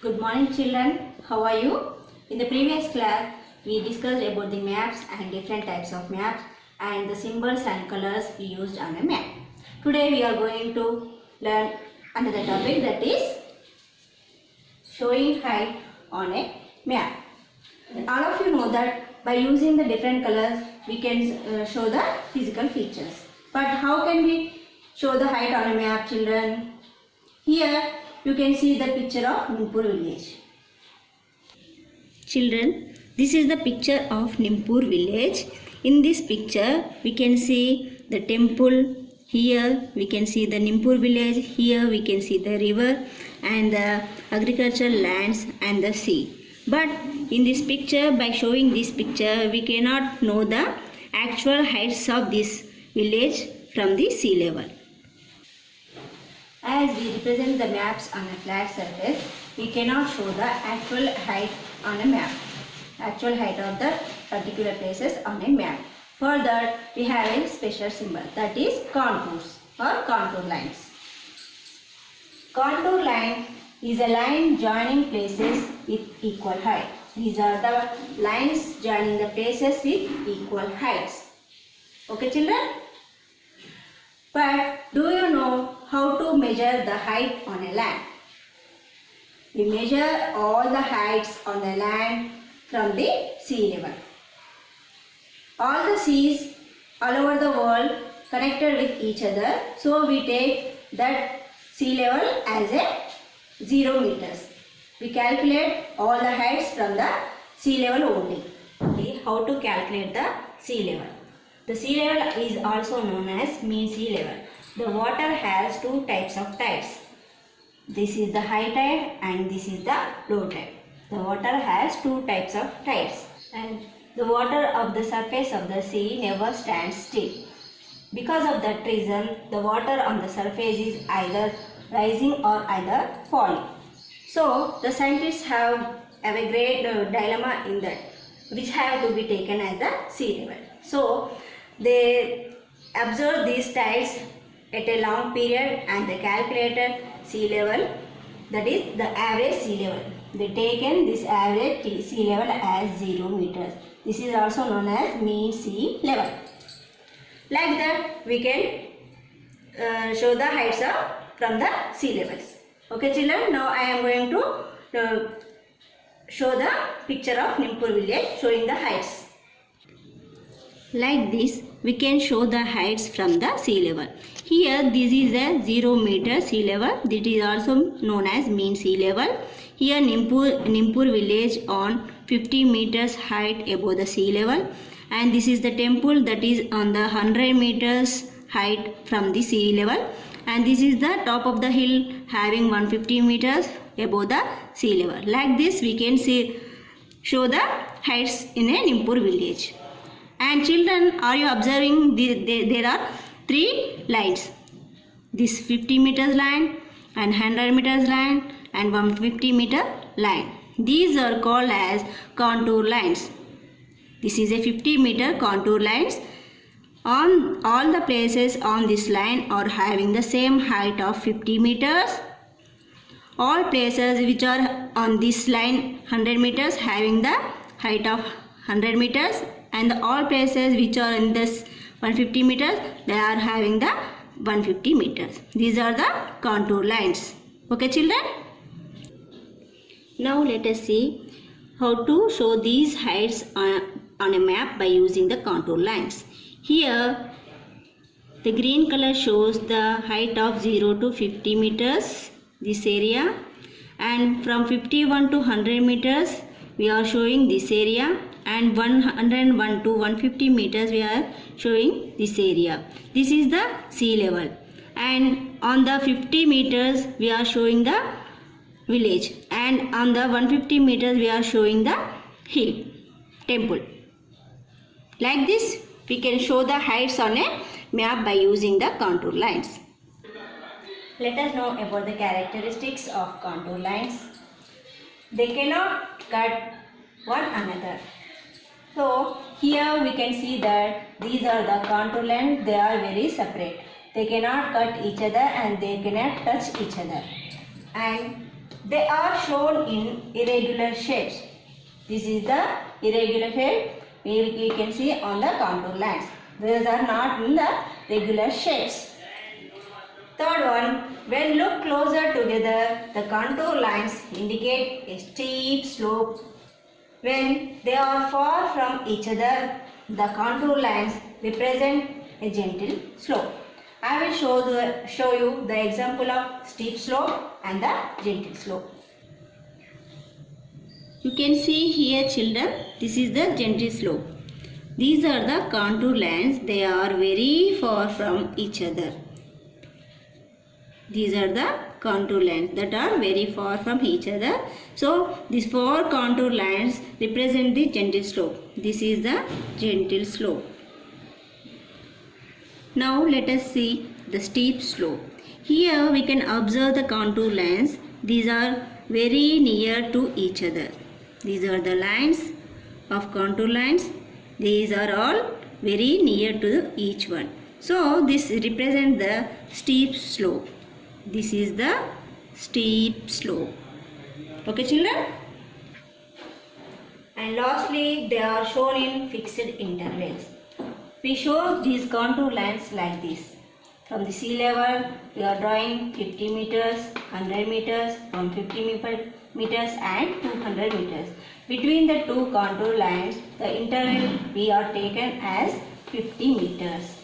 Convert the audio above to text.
Good morning children, how are you? In the previous class, we discussed about the maps and different types of maps and the symbols and colors we used on a map. Today we are going to learn another topic, that is showing height on a map. All of you know that by using the different colors we can show the physical features. But how can we show the height on a map, children? Here you can see the picture of Nimpur village. Children, this is the picture of Nimpur village. In this picture we can see the temple. Here we can see the Nimpur village. Here we can see the river and the agricultural lands and the sea. But in this picture, by showing this picture, we cannot know the actual heights of this village from the sea level. As we represent the maps on a flat surface, we cannot show the actual height on a map, actual height of the particular places on a map. For that, we have a special symbol, that is contours or contour lines. Contour line is a line joining places with equal height. These are the lines joining the places with equal heights. Okay, children? But do you know how to measure the height on a land? We measure all the heights on the land from the sea level. All the seas all over the world connected with each other, so we take that sea level as a 0 meters. We calculate all the heights from the sea level only. Okay, how to calculate the sea level? The sea level is also known as mean sea level. The water has two types of tides. This is the high tide and this is the low tide. The water has two types of tides, and the water of the surface of the sea never stands still. Because of that reason, the water on the surface is either rising or either falling. So the scientists have a great dilemma in that, which have to be taken as the sea level. So they observe these tides at a long period and they calculated sea level, that is the average sea level. They taken this average sea level as 0 meters. This is also known as mean sea level. Like that we can show the heights from the sea levels. Okay children, now I am going to show the picture of Nimpur village showing the heights. Like this we can show the heights from the sea level. Here this is a 0 meter sea level. That is also known as mean sea level. Here Nimpur village on 50 meters height above the sea level, and this is the temple that is on the 100 meters height from the sea level, and this is the top of the hill having 150 meters above the sea level. Like this we can show the heights in a Nimpur village. And children, are you observing there are three lines? This 50 meters line and 100 meters line and 150 meter line. These are called as contour lines. This is a 50 meter contour lines. On all the places on this line are having the same height of 50 meters. All places which are on this line 100 meters having the height of 100 meters, and all places which are in this 150 meters, they are having the 150 meters. These are the contour lines. Okay children? Now let us see how to show these heights on a map by using the contour lines. Here the green color shows the height of 0 to 50 meters, this area, and from 51 to 100 meters we are showing this area, and 101 to 150 meters we are showing this area. This is the sea level, and on the 50 meters we are showing the village, and on the 150 meters we are showing the hill, temple. Like this we can show the heights on a map by using the contour lines. Let us know about the characteristics of contour lines. They cannot cut one another. So here we can see that these are the contour lines, they are very separate. They cannot cut each other and they cannot touch each other. And They are shown in irregular shapes. This is the irregular shape we can see on the contour lines. These are not in the regular shapes. Third one, when look closer together, the contour lines indicate a steep slope. When they are far from each other, the contour lines represent a gentle slope. I will show you the example of steep slope and the gentle slope. You can see here, children, this is the gentle slope. These are the contour lines. They are very far from each other. These are the contour lines that are very far from each other. So, these four contour lines represent the gentle slope. This is the gentle slope. Now, let us see the steep slope. Here, we can observe the contour lines. These are very near to each other. These are the lines of contour lines. These are all very near to each one. So, this represents the steep slope. This is the steep slope. Okay, children? And lastly, they are shown in fixed intervals. We show these contour lines like this. From the sea level, we are drawing 50 meters, 100 meters, 150 meters and 200 meters. Between the two contour lines, the interval we are taken as 50 meters.